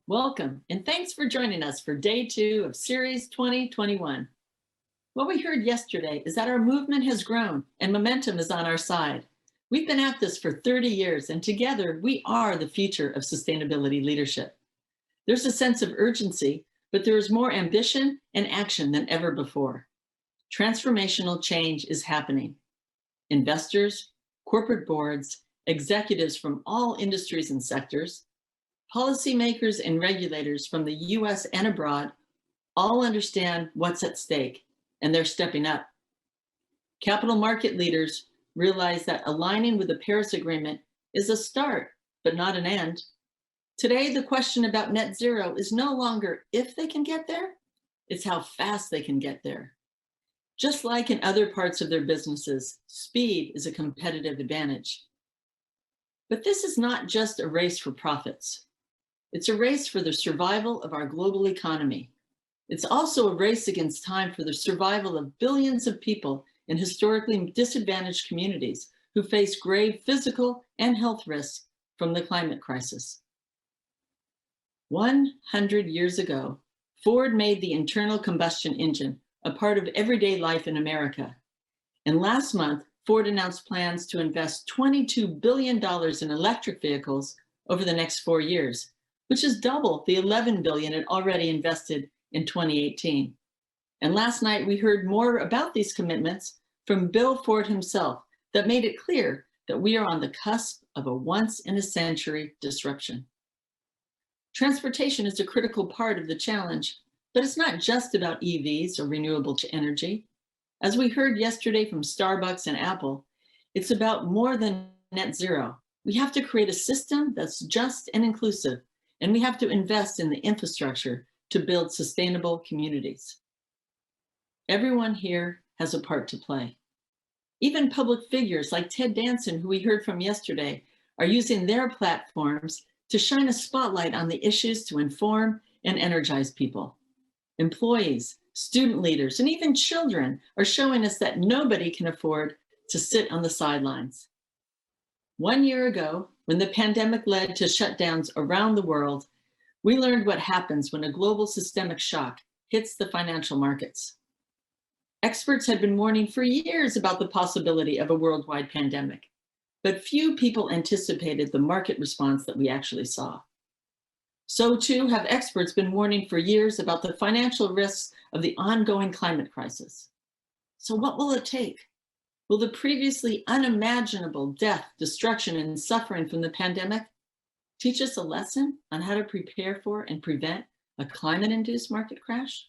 Welcome, and thanks for joining us for day 2 of Ceres 2021. What we heard yesterday is that our movement has grown and momentum is on our side. We've been at this for 30 years, and together we are the future of sustainability leadership. There's a sense of urgency, but there is more ambition and action than ever before. Transformational change is happening. Investors, corporate boards, executives from all industries and sectors, policymakers and regulators from the US and abroad all understand what's at stake, and they're stepping up. Capital market leaders realize that aligning with the Paris Agreement is a start, but not an end. Today, the question about net zero is no longer if they can get there, it's how fast they can get there. Just like in other parts of their businesses, speed is a competitive advantage. But this is not just a race for profits. It's a race for the survival of our global economy. It's also a race against time for the survival of billions of people in historically disadvantaged communities who face grave physical and health risks from the climate crisis. 100 years ago, Ford made the internal combustion engine a part of everyday life in America. And last month, Ford announced plans to invest $22 billion in electric vehicles over the next 4 years, which is double the $11 billion it already invested in 2018. And last night we heard more about these commitments from Bill Ford himself that made it clear that we are on the cusp of a once-in-a-century disruption. Transportation is a critical part of the challenge, but it's not just about EVs or renewable energy. As we heard yesterday from Starbucks and Apple, it's about more than net zero. We have to create a system that's just and inclusive, and we have to invest in the infrastructure to build sustainable communities. Everyone here has a part to play. Even public figures like Ted Danson, who we heard from yesterday, are using their platforms to shine a spotlight on the issues to inform and energize people. Employees, student leaders, and even children are showing us that nobody can afford to sit on the sidelines. 1 year ago, when the pandemic led to shutdowns around the world, we learned what happens when a global systemic shock hits the financial markets. Experts had been warning for years about the possibility of a worldwide pandemic, but few people anticipated the market response that we actually saw. So too have experts been warning for years about the financial risks of the ongoing climate crisis. So what will it take? Will the previously unimaginable death, destruction, and suffering from the pandemic teach us a lesson on how to prepare for and prevent a climate-induced market crash?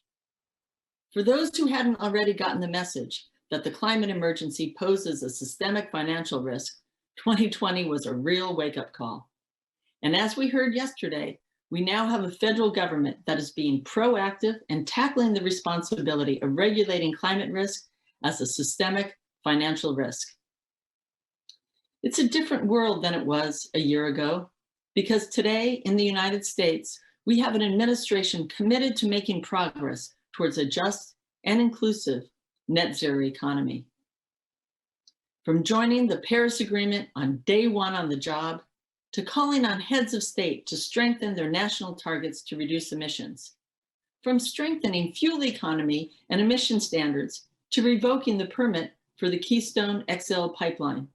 For those who hadn't already gotten the message that the climate emergency poses a systemic financial risk, 2020 was a real wake-up call. And as we heard yesterday, we now have a federal government that is being proactive and tackling the responsibility of regulating climate risk as a systemic financial risk. It's a different world than it was a year ago, because today in the United States, we have an administration committed to making progress towards a just and inclusive net zero economy. From joining the Paris Agreement on day 1 on the job, to calling on heads of state to strengthen their national targets to reduce emissions. From strengthening fuel economy and emission standards to revoking the permit for the Keystone XL pipeline.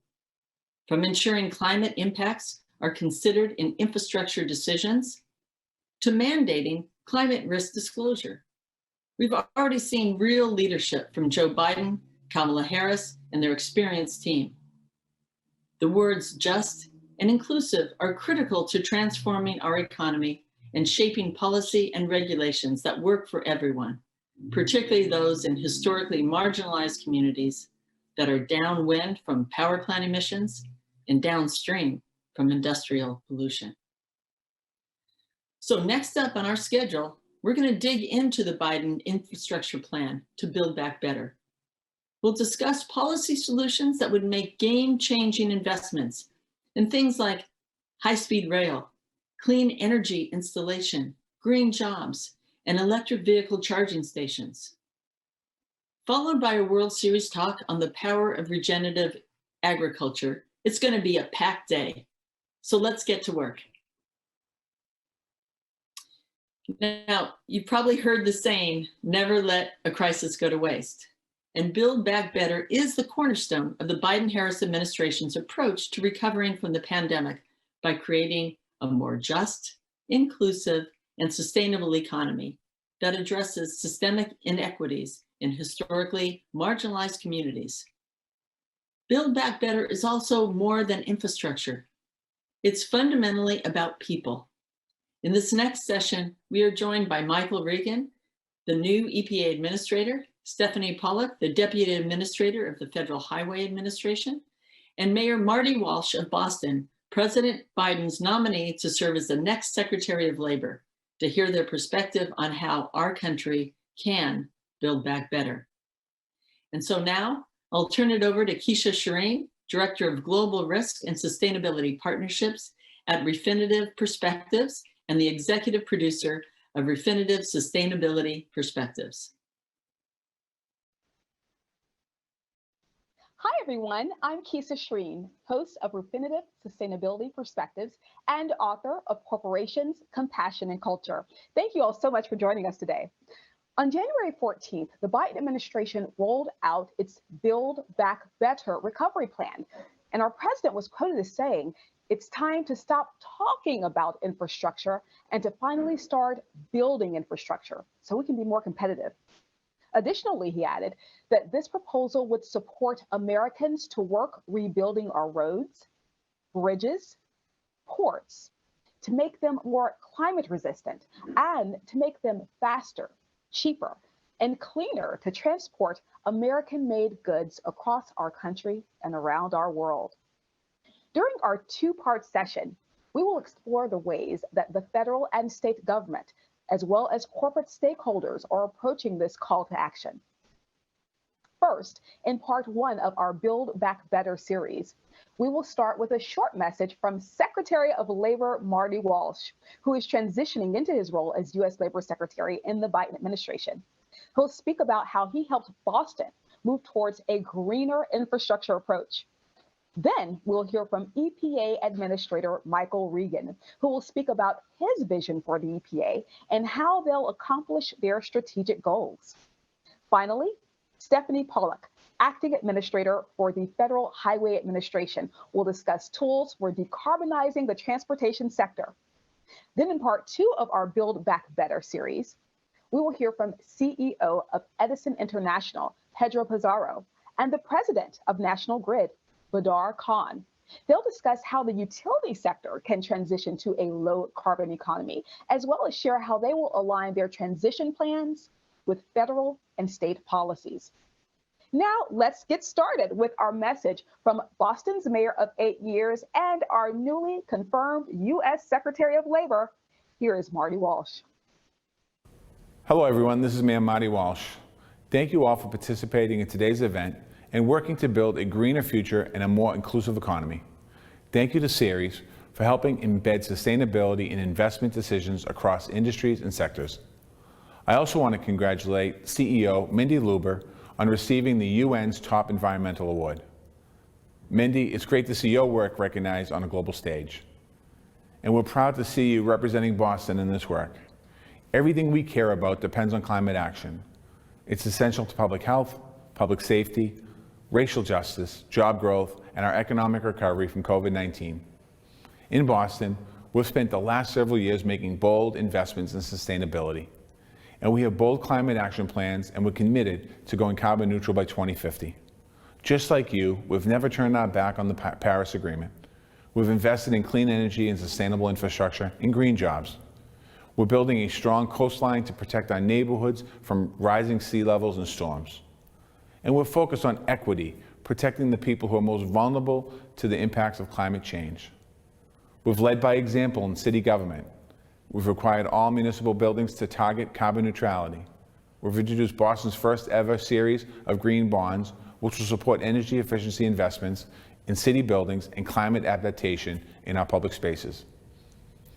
From ensuring climate impacts are considered in infrastructure decisions to mandating climate risk disclosure. We've already seen real leadership from Joe Biden, Kamala Harris, and their experienced team. The words just and inclusive are critical to transforming our economy and shaping policy and regulations that work for everyone, particularly those in historically marginalized communities that are downwind from power plant emissions and downstream from industrial pollution. So next up on our schedule, we're going to dig into the Biden infrastructure plan to build back better. We'll discuss policy solutions that would make game-changing investments in things like high-speed rail, clean energy installation, green jobs, and electric vehicle charging stations. Followed by a World Series talk on the power of regenerative agriculture, it's going to be a packed day. So let's get to work. Now, you've probably heard the saying, never let a crisis go to waste. And Build Back Better is the cornerstone of the Biden-Harris administration's approach to recovering from the pandemic by creating a more just, inclusive, and sustainable economy that addresses systemic inequities in historically marginalized communities. Build Back Better is also more than infrastructure. It's fundamentally about people. In this next session, we are joined by Michael Regan, the new EPA administrator, Stephanie Pollack, the deputy administrator of the Federal Highway Administration, and Mayor Marty Walsh of Boston, President Biden's nominee to serve as the next Secretary of Labor, to hear their perspective on how our country can build back better. And so now I'll turn it over to Keisha Shireen, Director of Global Risk and Sustainability Partnerships at Refinitiv Perspectives and the executive producer of Refinitiv Sustainability Perspectives. Hi, everyone. I'm Keisha Shireen, host of Refinitiv Sustainability Perspectives and author of Corporations, Compassion, and Culture. Thank you all so much for joining us today. On January 14th, the Biden administration rolled out its Build Back Better recovery plan. And our president was quoted as saying, it's time to stop talking about infrastructure and to finally start building infrastructure so we can be more competitive. Additionally, he added that this proposal would support Americans to work rebuilding our roads, bridges, ports, to make them more climate resistant and to make them faster, cheaper, and cleaner to transport American-made goods across our country and around our world. During our two-part session, we will explore the ways that the federal and state government as well as corporate stakeholders are approaching this call to action. First, in part one of our Build Back Better series, we will start with a short message from Secretary of Labor Marty Walsh, who is transitioning into his role as U.S. Labor Secretary in the Biden administration. He'll speak about how he helped Boston move towards a greener infrastructure approach. Then we'll hear from EPA Administrator Michael Regan, who will speak about his vision for the EPA and how they'll accomplish their strategic goals. Finally, Stephanie Pollack, Acting Administrator for the Federal Highway Administration, will discuss tools for decarbonizing the transportation sector. Then in part two of our Build Back Better series, we will hear from CEO of Edison International, Pedro Pizarro, and the President of National Grid, Badar Khan. They'll discuss how the utility sector can transition to a low carbon economy, as well as share how they will align their transition plans with federal and state policies. Now let's get started with our message from Boston's mayor of 8 years and our newly confirmed U.S. Secretary of Labor. Here is Marty Walsh. Hello everyone, this is Mayor Marty Walsh. Thank you all for participating in today's event and working to build a greener future and a more inclusive economy. Thank you to Ceres for helping embed sustainability in investment decisions across industries and sectors. I also want to congratulate CEO Mindy Luber on receiving the UN's Top Environmental Award. Mindy, it's great to see your work recognized on a global stage. And we're proud to see you representing Boston in this work. Everything we care about depends on climate action. It's essential to public health, public safety, racial justice, job growth, and our economic recovery from COVID-19. In Boston, we've spent the last several years making bold investments in sustainability. And we have bold climate action plans, and we're committed to going carbon neutral by 2050. Just like you, we've never turned our back on the Paris Agreement. We've invested in clean energy and sustainable infrastructure and green jobs. We're building a strong coastline to protect our neighborhoods from rising sea levels and storms. And we're focused on equity, protecting the people who are most vulnerable to the impacts of climate change. We've led by example in city government. We've required all municipal buildings to target carbon neutrality. We've introduced Boston's first ever series of green bonds, which will support energy efficiency investments in city buildings and climate adaptation in our public spaces.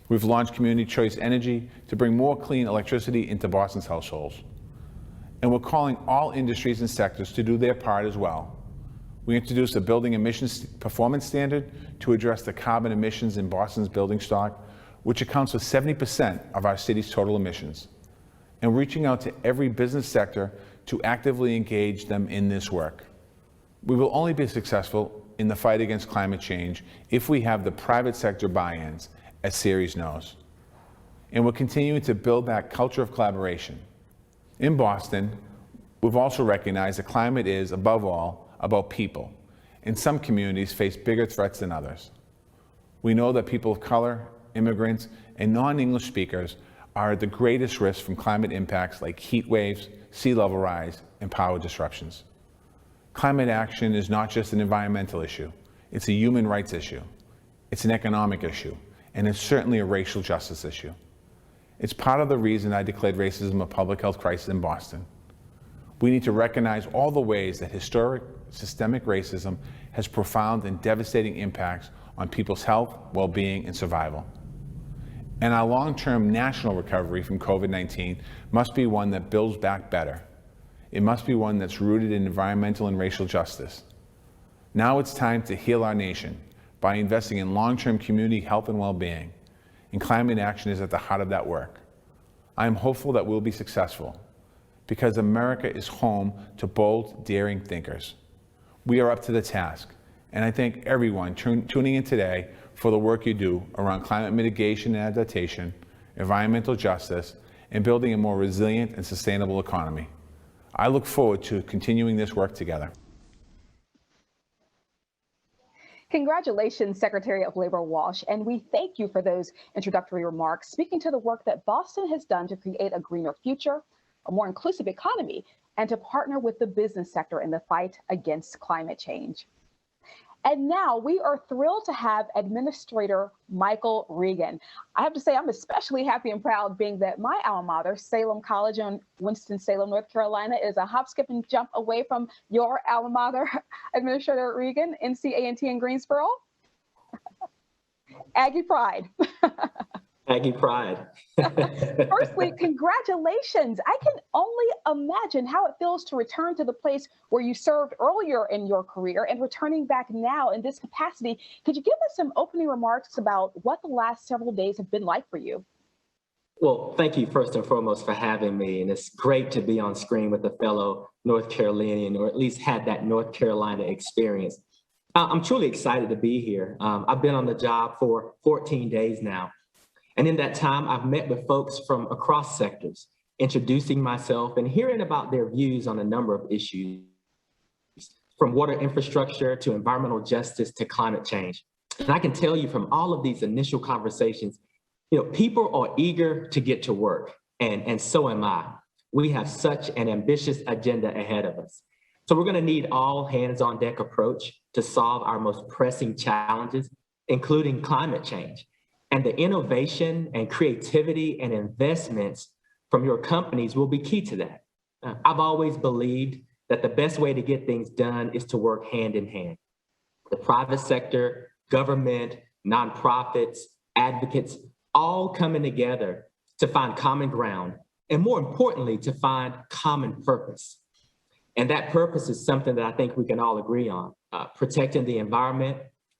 We've launched Community Choice Energy to bring more clean electricity into Boston's households. And we're calling all industries and sectors to do their part as well. We introduced a building emissions performance standard to address the carbon emissions in Boston's building stock. which accounts for 70% of our city's total emissions, and reaching out to every business sector to actively engage them in this work. We will only be successful in the fight against climate change if we have the private sector buy-ins, as Ceres knows. And we're continuing to build that culture of collaboration. In Boston, we've also recognized that climate is, above all, about people, and some communities face bigger threats than others. We know that people of color, immigrants, and non-English speakers are at the greatest risk from climate impacts like heat waves, sea level rise, and power disruptions. Climate action is not just an environmental issue, it's a human rights issue, it's an economic issue, and it's certainly a racial justice issue. It's part of the reason I declared racism a public health crisis in Boston. We need to recognize all the ways that historic systemic racism has profound and devastating impacts on people's health, well-being, and survival. And our long-term national recovery from COVID-19 must be one that builds back better. It must be one that's rooted in environmental and racial justice. Now it's time to heal our nation by investing in long-term community health and well-being, and climate action is at the heart of that work. I am hopeful that we'll be successful, because America is home to bold, daring thinkers. We are up to the task, and I thank everyone tuning in today for the work you do around climate mitigation and adaptation, environmental justice, and building a more resilient and sustainable economy. I look forward to continuing this work together. Congratulations, Secretary of Labor Walsh, and we thank you for those introductory remarks, speaking to the work that Boston has done to create a greener future, a more inclusive economy, and to partner with the business sector in the fight against climate change. And now we are thrilled to have Administrator Michael Regan. I have to say, I'm especially happy and proud being that my alma mater, Salem College in Winston-Salem, North Carolina, is a hop, skip, and jump away from your alma mater, Administrator Regan, NC-A&T in Greensboro. Aggie pride. Aggie pride. Firstly, congratulations. I can only imagine how it feels to return to the place where you served earlier in your career and returning back now in this capacity. Could you give us some opening remarks about what the last several days have been like for you? Well, thank you first and foremost for having me. And it's great to be on screen with a fellow North Carolinian, or at least had that North Carolina experience. I'm truly excited to be here. I've been on the job for 14 days now. And in that time, I've met with folks from across sectors, introducing myself and hearing about their views on a number of issues, from water infrastructure to environmental justice to climate change. And I can tell you from all of these initial conversations, people are eager to get to work, and so am I. We have such an ambitious agenda ahead of us. So we're going to need all hands on deck approach to solve our most pressing challenges, including climate change. And the innovation and creativity and investments from your companies will be key to that. I've always believed that the best way to get things done is to work hand in hand. The private sector, government, nonprofits, advocates, all coming together to find common ground, and more importantly, to find common purpose. And that purpose is something that I think we can all agree on, protecting the environment,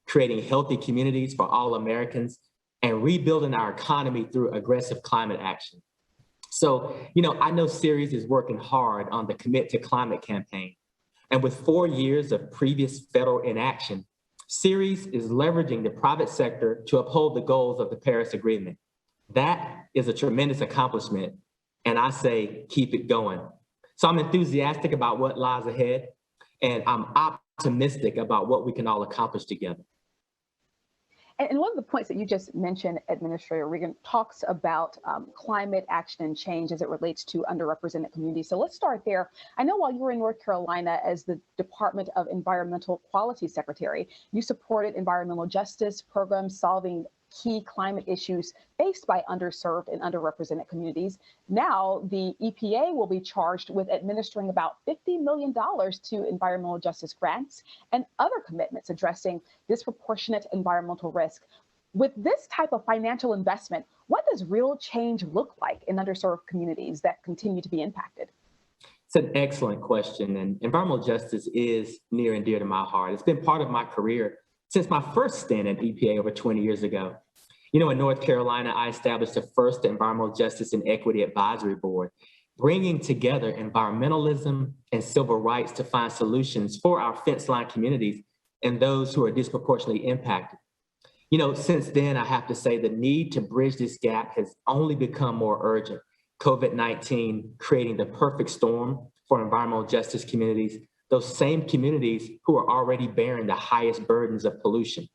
creating healthy communities for all Americans, and rebuilding our economy through aggressive climate action. So, I know Ceres is working hard on the Commit to Climate campaign. And with 4 years of previous federal inaction, Ceres is leveraging the private sector to uphold the goals of the Paris Agreement. That is a tremendous accomplishment. And I say, keep it going. So I'm enthusiastic about what lies ahead, and I'm optimistic about what we can all accomplish together. And one of the points that you just mentioned, Administrator Regan, talks about climate action and change as it relates to underrepresented communities. So let's start there. I know while you were in North Carolina as the Department of Environmental Quality Secretary, you supported environmental justice programs solving key climate issues faced by underserved and underrepresented communities. Now, the EPA will be charged with administering about $50 million to environmental justice grants and other commitments addressing disproportionate environmental risk. With this type of financial investment, what does real change look like in underserved communities that continue to be impacted? It's an excellent question, and environmental justice is near and dear to my heart. It's been part of my career since my first stint at EPA over 20 years ago. In North Carolina, I established the first Environmental Justice and Equity Advisory Board, bringing together environmentalism and civil rights to find solutions for our fence line communities and those who are disproportionately impacted. Since then, I have to say the need to bridge this gap has only become more urgent. COVID-19 creating the perfect storm for environmental justice communities, those same communities who are already bearing the highest burdens of pollution,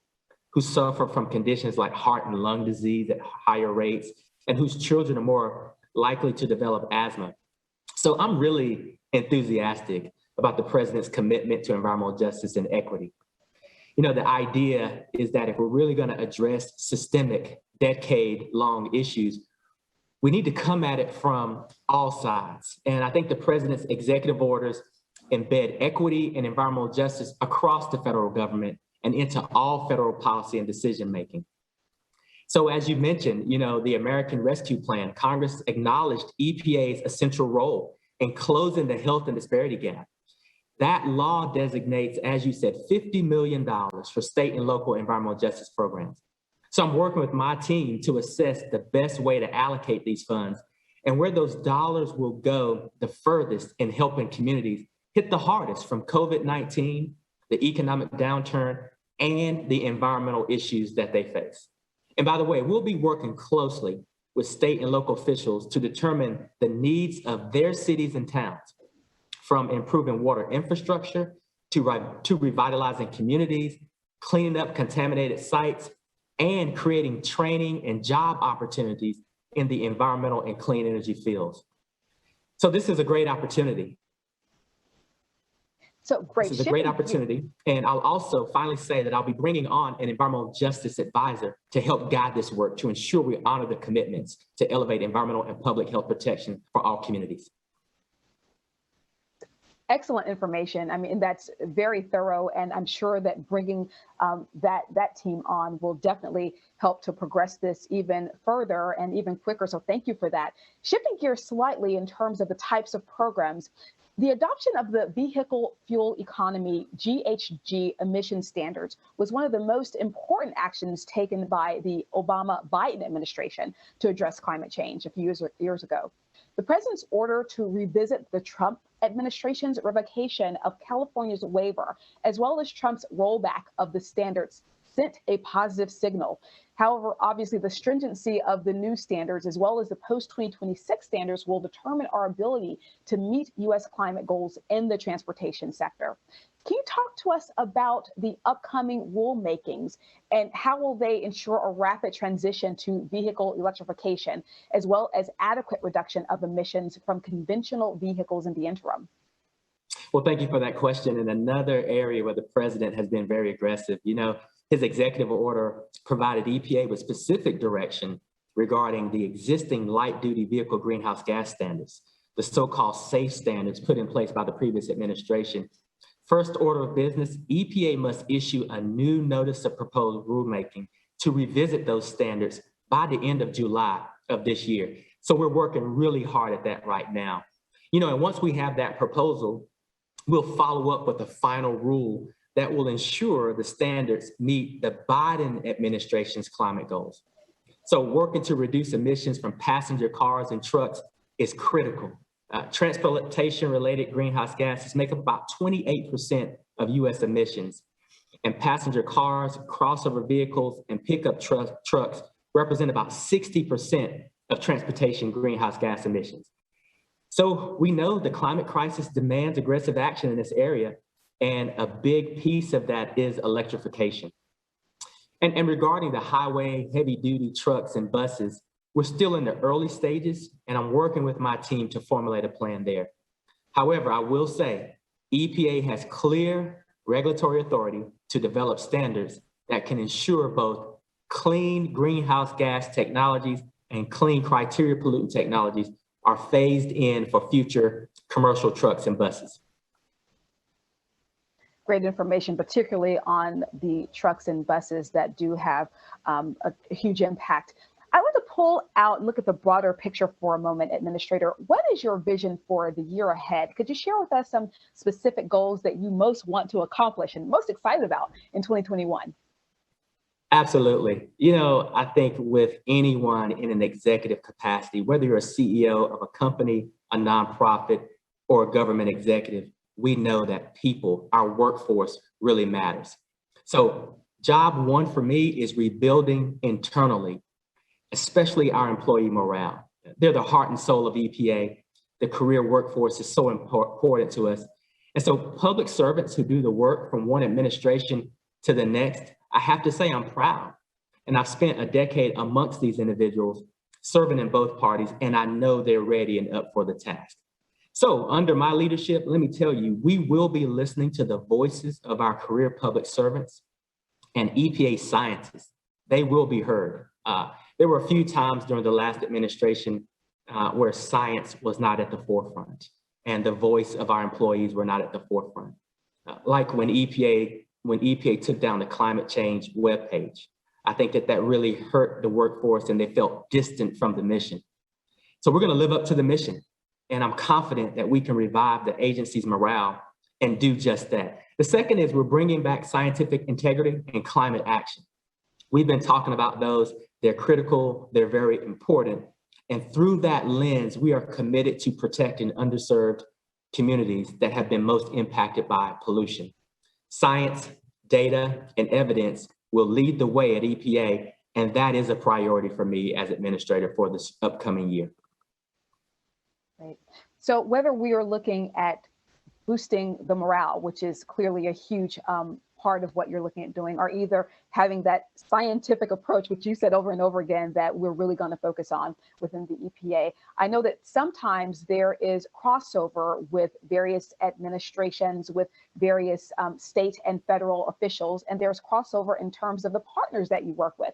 who suffer from conditions like heart and lung disease at higher rates, and whose children are more likely to develop asthma. So I'm really enthusiastic about the president's commitment to environmental justice and equity. The idea is that if we're really going to address systemic, decade-long issues, we need to come at it from all sides. And I think the president's executive orders embed equity and environmental justice across the federal government and into all federal policy and decision-making. So as you mentioned, the American Rescue Plan, Congress acknowledged EPA's essential role in closing the health and disparity gap. That law designates, as you said, $50 million for state and local environmental justice programs. So I'm working with my team to assess the best way to allocate these funds and where those dollars will go the furthest in helping communities hit the hardest from COVID-19, the economic downturn, and the environmental issues that they face. And by the way, we'll be working closely with state and local officials to determine the needs of their cities and towns, from improving water infrastructure to revitalizing communities, cleaning up contaminated sites, and creating training and job opportunities in the environmental and clean energy fields. So this is a great opportunity. This is a great opportunity. And I'll also finally say that I'll be bringing on an environmental justice advisor to help guide this work to ensure we honor the commitments to elevate environmental and public health protection for all communities. Excellent information. I mean, that's very thorough, and I'm sure that bringing that team on will definitely help to progress this even further and even quicker. So thank you for that. Shifting gears slightly in terms of the types of programs, the adoption of the Vehicle Fuel Economy GHG emission standards was one of the most important actions taken by the Obama-Biden administration to address climate change a few years ago. The president's order to revisit the Trump administration's revocation of California's waiver, as well as Trump's rollback of the standards, sent a positive signal. However, obviously, the stringency of the new standards, as well as the post-2026 standards, will determine our ability to meet U.S. climate goals in the transportation sector. Can you talk to us about the upcoming rulemakings and how will they ensure a rapid transition to vehicle electrification, as well as adequate reduction of emissions from conventional vehicles in the interim? Well, thank you for that question. And another area where the president has been very aggressive, his executive order provided EPA with specific direction regarding the existing light-duty vehicle greenhouse gas standards, the so-called SAFE standards put in place by the previous administration. First order of business, EPA must issue a new notice of proposed rulemaking to revisit those standards by the end of July of this year. So we're working really hard at that right now. And once we have that proposal, we'll follow up with a final rule that will ensure the standards meet the Biden administration's climate goals. So working to reduce emissions from passenger cars and trucks is critical. Transportation-related greenhouse gases make up about 28% of US emissions, and passenger cars, crossover vehicles, and pickup trucks represent about 60% of transportation greenhouse gas emissions. So we know the climate crisis demands aggressive action in this area, and a big piece of that is electrification. And regarding the highway, heavy-duty trucks and buses, we're still in the early stages, and I'm working with my team to formulate a plan there. However, I will say EPA has clear regulatory authority to develop standards that can ensure both clean greenhouse gas technologies and clean criteria pollutant technologies are phased in for future commercial trucks and buses. Great information, particularly on the trucks and buses that do have a huge impact. I want to pull out and look at the broader picture for a moment, Administrator. What is your vision for the year ahead? Could you share with us some specific goals that you most want to accomplish and most excited about in 2021? Absolutely. You know, I think with anyone in an executive capacity, whether you're a CEO of a company, a nonprofit, or a government executive, we know that people, our workforce really matters. So job one for me is rebuilding internally, especially our employee morale. They're the heart and soul of EPA. The career workforce is so important to us. And so public servants who do the work from one administration to the next, I have to say I'm proud. And I've spent a decade amongst these individuals serving in both parties, and I know they're ready and up for the task. So under my leadership, let me tell you, we will be listening to the voices of our career public servants and EPA scientists. They will be heard. There were a few times during the last administration where science was not at the forefront and the voice of our employees were not at the forefront. Like when EPA took down the climate change webpage. I think that really hurt the workforce and they felt distant from the mission. So we're going to live up to the mission. And I'm confident that we can revive the agency's morale and do just that. The second is we're bringing back scientific integrity and climate action. We've been talking about those. They're critical. They're very important. And through that lens, we are committed to protecting underserved communities that have been most impacted by pollution. Science, data, and evidence will lead the way at EPA, and that is a priority for me as administrator for this upcoming year. Right. So whether we are looking at boosting the morale, which is clearly a huge part of what you're looking at doing, or either having that scientific approach, which you said over and over again, that we're really going to focus on within the EPA. I know that sometimes there is crossover with various administrations, with various state and federal officials, and there's crossover in terms of the partners that you work with.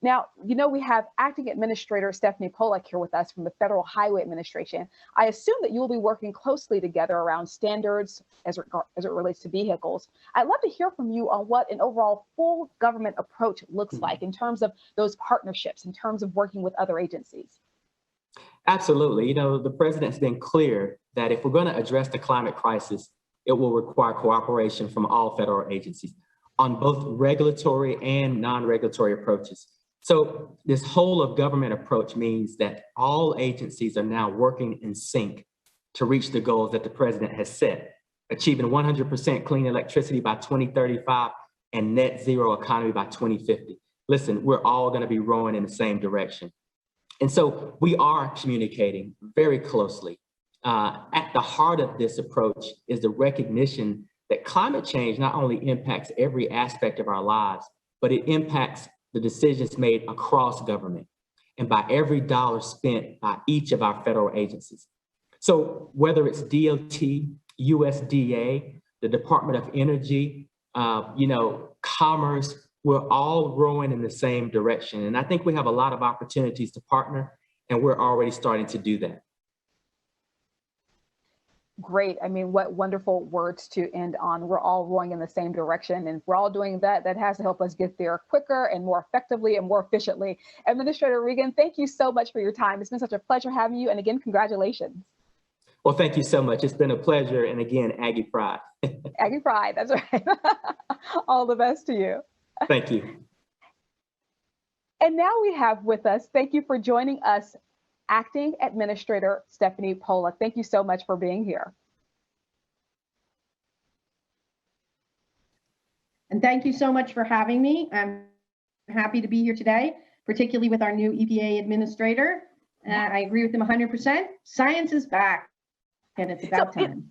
Now, you know, we have Acting Administrator Stephanie Pollack here with us from the Federal Highway Administration. I assume that you will be working closely together around standards as it relates to vehicles. I'd love to hear from you on what an overall full government approach looks like in terms of those partnerships, in terms of working with other agencies. Absolutely. You know, the president's been clear that if we're going to address the climate crisis, it will require cooperation from all federal agencies on both regulatory and non-regulatory approaches. So this whole of government approach means that all agencies are now working in sync to reach the goals that the president has set, achieving 100% clean electricity by 2035 and net zero economy by 2050. Listen, we're all going to be rowing in the same direction. And so we are communicating very closely. At the heart of this approach is the recognition that climate change not only impacts every aspect of our lives, but it impacts the decisions made across government and by every dollar spent by each of our federal agencies. So whether it's DOT, USDA, the Department of Energy, Commerce, we're all rowing in the same direction. And I think we have a lot of opportunities to partner, and we're already starting to do that. Great. I mean, what wonderful words to end on. We're all rowing in the same direction, and we're all doing that. That has to help us get there quicker and more effectively and more efficiently. Administrator Regan, thank you so much for your time. It's been such a pleasure having you. And again, congratulations. Well, thank you so much. It's been a pleasure. And again, Aggie Pride. Aggie Pride, that's right. All the best to you. Thank you. And now we have with us, thank you for joining us, Acting Administrator Stephanie Pollack. Thank you so much for being here. And thank you so much for having me. I'm happy to be here today, particularly with our new EPA administrator. I agree with him 100%. Science is back, and it's about time.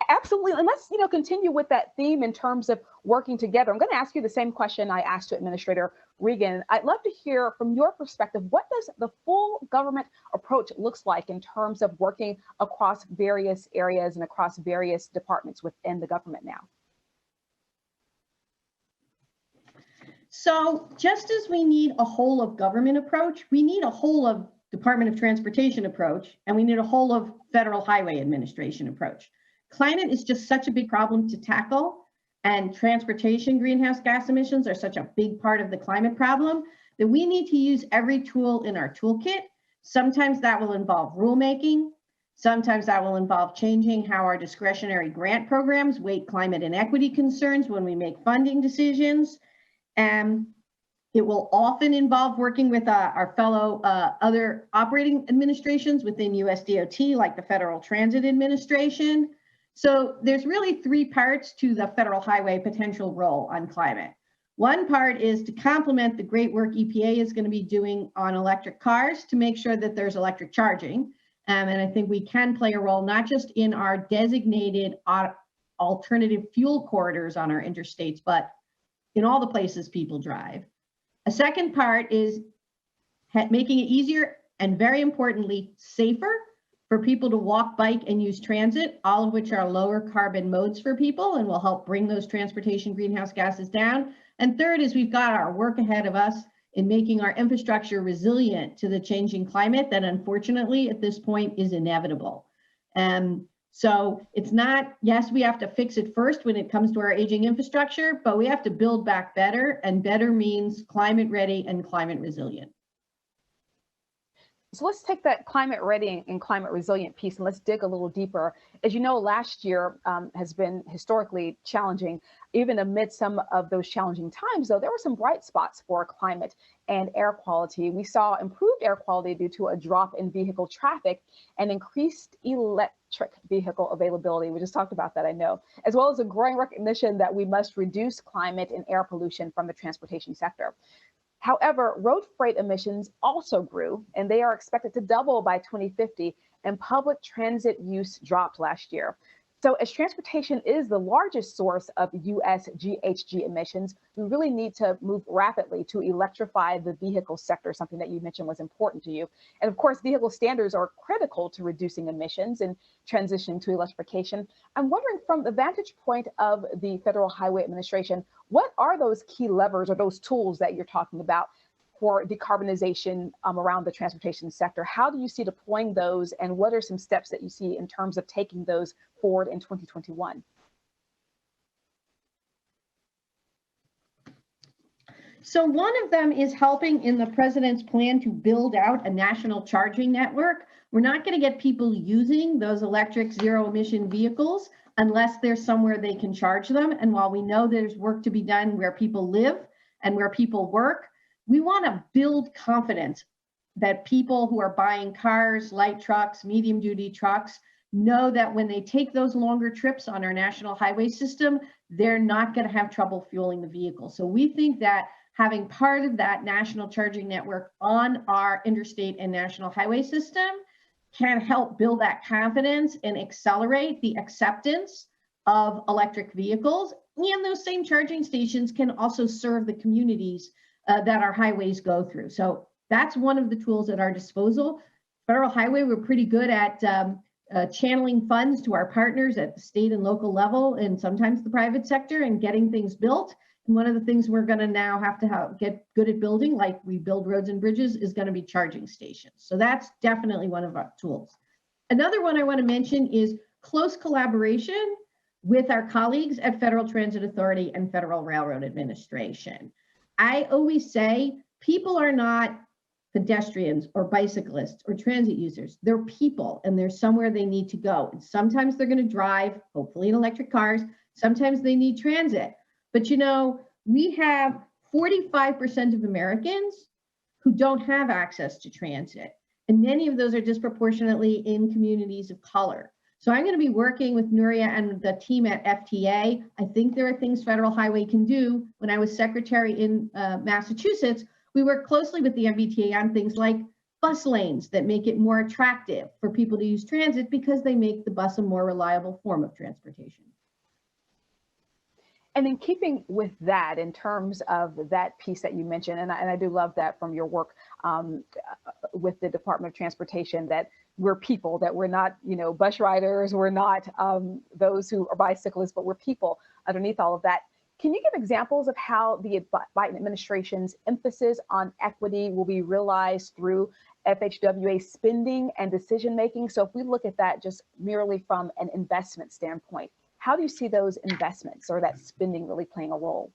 Absolutely. And let's continue with that theme in terms of working together. I'm going to ask you the same question I asked to Administrator Regan. I'd love to hear from your perspective, what does the full government approach looks like in terms of working across various areas and across various departments within the government now? So just as we need a whole of government approach, we need a whole of Department of Transportation approach, and we need a whole of Federal Highway Administration approach. Climate is just such a big problem to tackle, and transportation greenhouse gas emissions are such a big part of the climate problem that we need to use every tool in our toolkit. Sometimes that will involve rulemaking. Sometimes that will involve changing how our discretionary grant programs weight climate inequity concerns when we make funding decisions. And It will often involve working with our fellow other operating administrations within USDOT, like the Federal Transit Administration. So there's really three parts to the Federal Highway potential role on climate. One part is to complement the great work EPA is going to be doing on electric cars to make sure that there's electric charging. And I think we can play a role not just in our designated alternative fuel corridors on our interstates, but in all the places people drive. A second part is making it easier and, very importantly, safer for people to walk, bike, and use transit, all of which are lower carbon modes for people and will help bring those transportation greenhouse gases down. And third is we've got our work ahead of us in making our infrastructure resilient to the changing climate that unfortunately at this point is inevitable. So it's not, yes, we have to fix it first when it comes to our aging infrastructure, but we have to build back better, and better means climate ready and climate resilient. So let's take that climate ready and climate resilient piece and let's dig a little deeper. As you know, last year has been historically challenging. Even amid some of those challenging times, though, there were some bright spots for climate and air quality. We saw improved air quality due to a drop in vehicle traffic and increased electric vehicle availability. We just talked about that, I know, as well as a growing recognition that we must reduce climate and air pollution from the transportation sector. However, road freight emissions also grew, and they are expected to double by 2050, and public transit use dropped last year. So as transportation is the largest source of US GHG emissions, we really need to move rapidly to electrify the vehicle sector, something that you mentioned was important to you. And of course, vehicle standards are critical to reducing emissions and transitioning to electrification. I'm wondering, from the vantage point of the Federal Highway Administration, what are those key levers or those tools that you're talking about for decarbonization around the transportation sector? How do you see deploying those, and what are some steps that you see in terms of taking those forward in 2021? So one of them is helping in the president's plan to build out a national charging network. We're not going to get people using those electric zero emission vehicles unless there's somewhere they can charge them. And while we know there's work to be done where people live and where people work, we want to build confidence that people who are buying cars, light trucks, medium duty trucks, know that when they take those longer trips on our national highway system, they're not going to have trouble fueling the vehicle. So we think that having part of that national charging network on our interstate and national highway system can help build that confidence and accelerate the acceptance of electric vehicles. And those same charging stations can also serve the communities that our highways go through. So that's one of the tools at our disposal. Federal Highway, we're pretty good at channeling funds to our partners at the state and local level, and sometimes the private sector, and getting things built. And one of the things we're going to now have to get good at building, like we build roads and bridges, is going to be charging stations. So that's definitely one of our tools. Another one I want to mention is close collaboration with our colleagues at Federal Transit Authority and Federal Railroad Administration. I always say people are not pedestrians or bicyclists or transit users. They're people, and there's somewhere they need to go. And sometimes they're going to drive, hopefully in electric cars. Sometimes they need transit. But you know, we have 45% of Americans who don't have access to transit. And many of those are disproportionately in communities of color. So I'm going to be working with Nuria and the team at FTA. I think there are things Federal Highway can do. When I was secretary in Massachusetts, we worked closely with the MBTA on things like bus lanes that make it more attractive for people to use transit because they make the bus a more reliable form of transportation. And in keeping with that, in terms of that piece that you mentioned, and I do love that from your work with the Department of Transportation, that we're people, that we're not, you know, bus riders, we're not those who are bicyclists, but we're people underneath all of that. Can you give examples of how the Biden administration's emphasis on equity will be realized through FHWA spending and decision making? So if we look at that just merely from an investment standpoint, how do you see those investments or that spending really playing a role?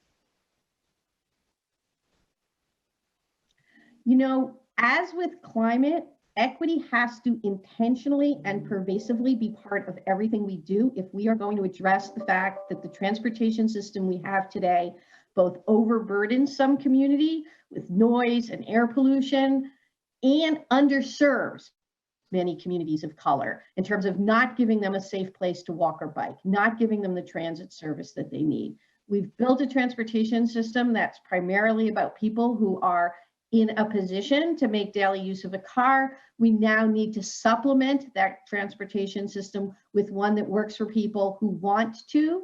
You know, as with climate, equity has to intentionally and pervasively be part of everything we do if we are going to address the fact that the transportation system we have today both overburdens some community with noise and air pollution, and underserves many communities of color in terms of not giving them a safe place to walk or bike, not giving them the transit service that they need. We've built a transportation system that's primarily about people who are in a position to make daily use of a car. We now need to supplement that transportation system with one that works for people who want to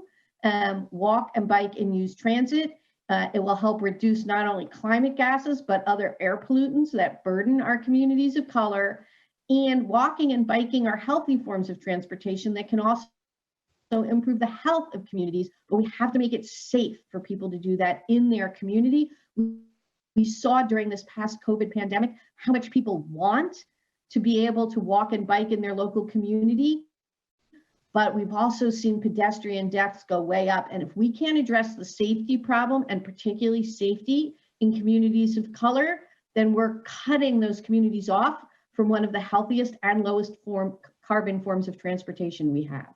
walk and bike and use transit. It will help reduce not only climate gases, but other air pollutants that burden our communities of color. And walking and biking are healthy forms of transportation that can also improve the health of communities, but we have to make it safe for people to do that in their community. We saw during this past COVID pandemic how much people want to be able to walk and bike in their local community, but we've also seen pedestrian deaths go way up. And if we can't address the safety problem, and particularly safety in communities of color, then we're cutting those communities off from one of the healthiest and lowest carbon forms of transportation we have.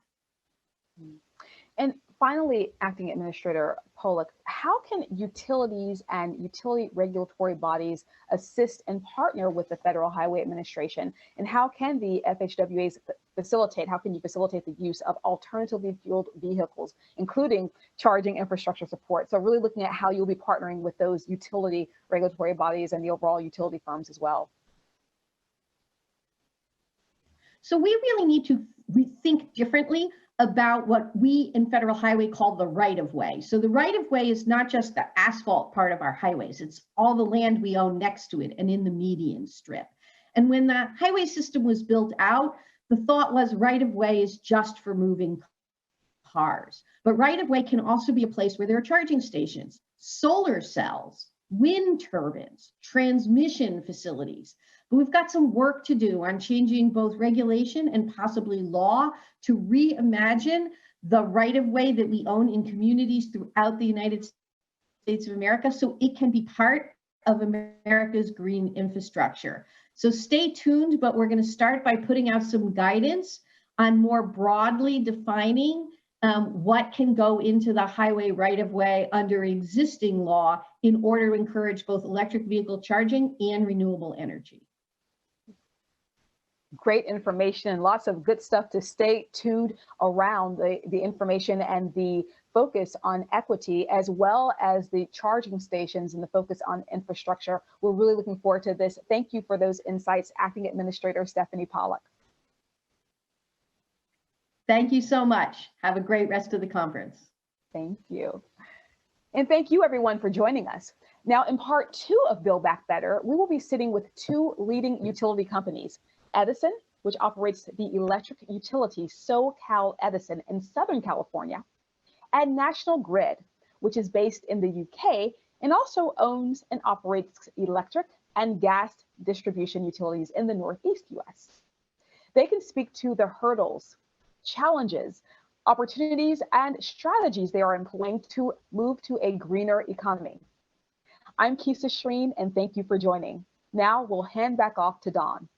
And finally, Acting Administrator Pollock, how can utilities and utility regulatory bodies assist and partner with the Federal Highway Administration? And how can the FHWAs facilitate the use of alternatively fueled vehicles, including charging infrastructure support? So really looking at how you'll be partnering with those utility regulatory bodies and the overall utility firms as well. So we really need to rethink differently about what we in Federal Highway call the right-of-way. So the right-of-way is not just the asphalt part of our highways, it's all the land we own next to it and in the median strip. And when the highway system was built out, the thought was right-of-way is just for moving cars. But right-of-way can also be a place where there are charging stations, solar cells, wind turbines, transmission facilities. But we've got some work to do on changing both regulation and possibly law to reimagine the right-of-way that we own in communities throughout the United States of America so it can be part of America's green infrastructure. So stay tuned, but we're going to start by putting out some guidance on more broadly defining what can go into the highway right-of-way under existing law in order to encourage both electric vehicle charging and renewable energy. Great information and lots of good stuff to stay tuned around the information and the focus on equity, as well as the charging stations and the focus on infrastructure. We're really looking forward to this. Thank you for those insights, Acting Administrator Stephanie Pollock. Thank you so much. Have a great rest of the conference. Thank you. And thank you everyone for joining us. Now in part 2 of Build Back Better, we will be sitting with 2 leading utility companies, Edison, which operates the electric utility SoCal Edison in Southern California, and National Grid, which is based in the UK and also owns and operates electric and gas distribution utilities in the Northeast US. They can speak to the hurdles, challenges, opportunities, and strategies they are employing to move to a greener economy. I'm Keisha Shreen, and thank you for joining. Now we'll hand back off to Dawn.